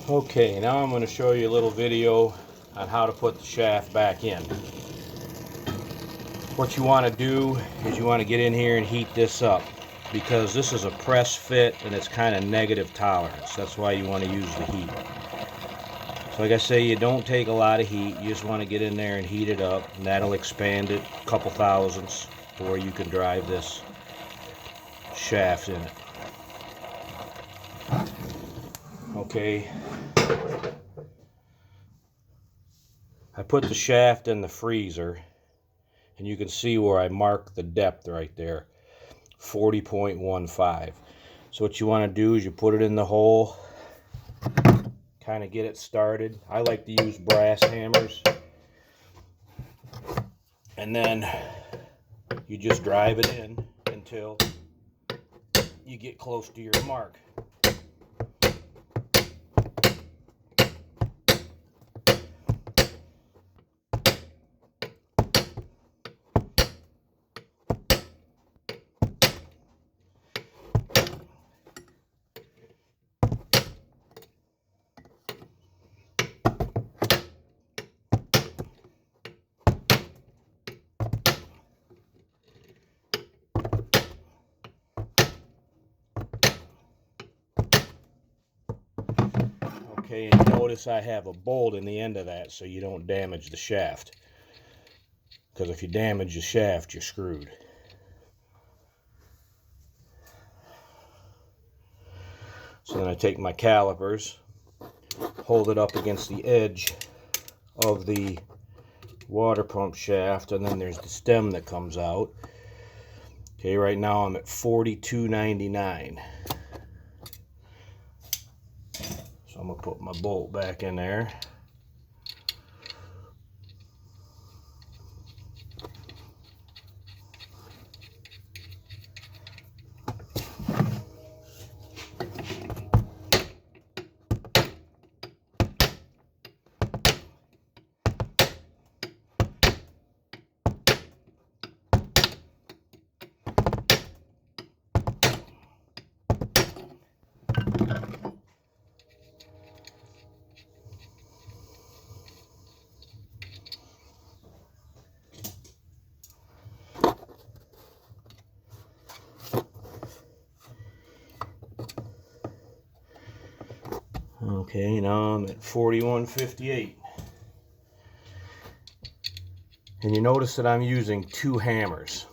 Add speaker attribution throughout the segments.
Speaker 1: Okay, now I'm going to show you a little video on how to put the shaft back in. What you want to do is you want to get in here and heat this up, because this is a press fit and it's kind of negative tolerance. That's why you want to use the heat. So like I say, you don't take a lot of heat. You just want to get in there and heat it up, and that'll expand it a couple thousandths to where you can drive this shaft in it. Okay, I put the shaft in the freezer, and you can see where I mark the depth right there, 40.15. So what you want to do is you put it in the hole, kind of get it started. I like to use brass hammers, and then you just drive it in until you get close to your mark. Okay, and notice I have a bolt in the end of that so you don't damage the shaft. Because if you damage the shaft, you're screwed. So then I take my calipers, hold it up against the edge of the water pump shaft, and then there's the stem that comes out. Okay, right now I'm at 42.99. So I'm going to put my bolt back in there. Okay, now I'm at 41.58. And you notice that I'm using 2 hammers,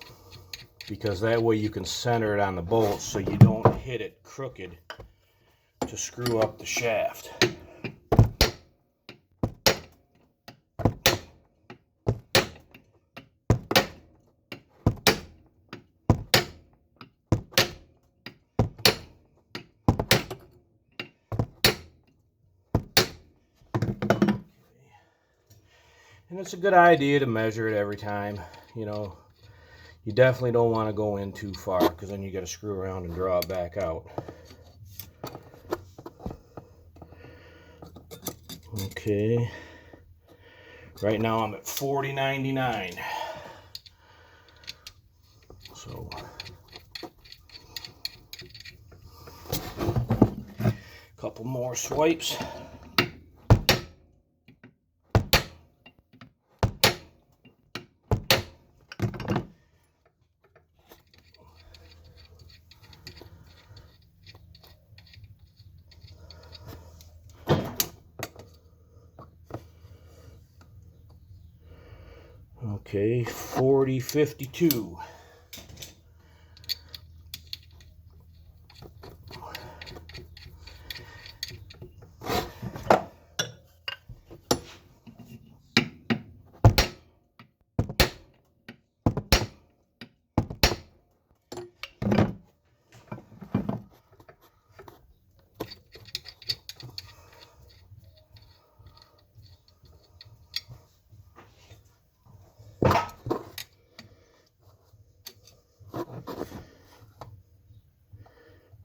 Speaker 1: because that way you can center it on the bolt so you don't hit it crooked to screw up the shaft. And it's a good idea to measure it every time. You know, you definitely don't want to go in too far, because then you got to screw around and draw it back out. Okay, right now I'm at 40.99. So a couple more swipes. Okay, 40.52.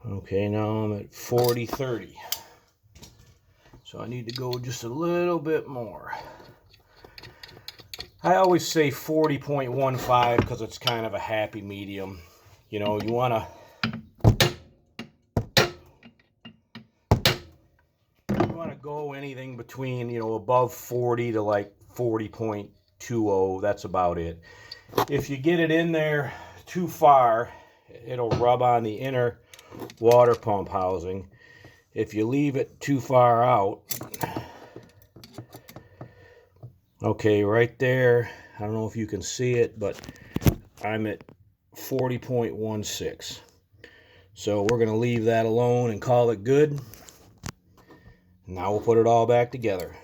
Speaker 1: Okay, now I'm at 40.30. So I need to go just a little bit more. I always say 40.15 because it's kind of a happy medium. You know, you want to want to go anything between, you know, above 40 to like 40.20. That's about it. If you get it in there too far, it'll rub on the inner water pump housing. If you leave it too far out, okay, right there, I don't know if you can see it, but I'm at 40.16. So we're going to leave that alone and call it good. Now we'll put it all back together.